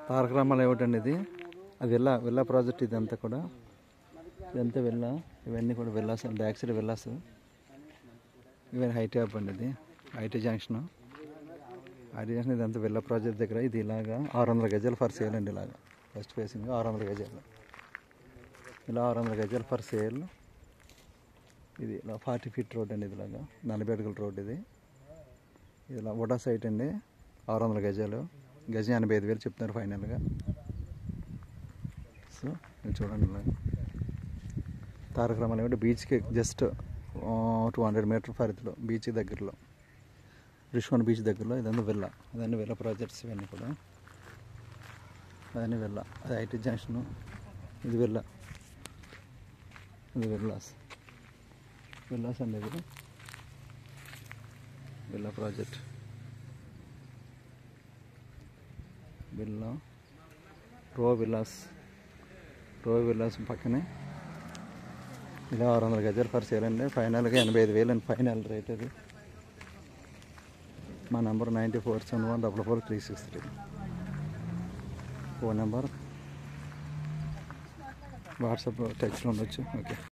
తారక రామారావు ఏమిటండి ఇది? అది విల్లా ప్రాజెక్ట్ ఇదంతా కూడా. ఇదంతా విల్లా, ఇవన్నీ కూడా విల్లాస్, బ్యాక్ సైడ్ విల్లాస్. ఇవన్నీ హైటీ అప్ అండి, ఇది ఐటీ జంక్షన్. ఐటీ జంక్షన్ ఇదంతా విల్లా ప్రాజెక్ట్ దగ్గర. ఇది ఇలాగా 600 గజాలు ఫర్ సేల్ అండి. ఇలాగా ఫస్ట్ ఫేసింగ్ 600 గజాలు, ఇలా 600 గజాలు ఫర్ సేల్. ఇది ఇలా 40 ఫీట్ రోడ్ అండి. ఇదిలాగా 40 అడుగుల రోడ్. ఇది ఇలా వడా సైట్ అండి. 600 గజాలు, గజం 85,000 చెప్తున్నారు ఫైనల్గా. సో మీరు చూడండి, ఇలా తారక రామారావు అంటే బీచ్కి జస్ట్ 200 మీటర్ పరిధిలో, బీచ్ దగ్గరలో, రిషికొండ బీచ్ దగ్గరలో. ఇదన్నీ విల్లా, అదన్నీ విల్లా ప్రాజెక్ట్స్. ఇవన్నీ కూడా అదన్నీ విల్లా. అది ఐటీ జంక్షన్. ఇది విల్లా, ఇది విల్లాస్ అండి. ఇది విల్లా ప్రాజెక్ట్. విల్లా రో విల్లాస్ పక్కనే ఇలా 600 గజాలు ఫర్ సేల్ అండి. ఫైనల్గా 85,000 అండి ఫైనల్ రేట్. అది మా నెంబర్ 9471444363. ఫోన్ నెంబర్ వాట్సాప్ టెక్స్ట్లో ఉండొచ్చు. ఓకే.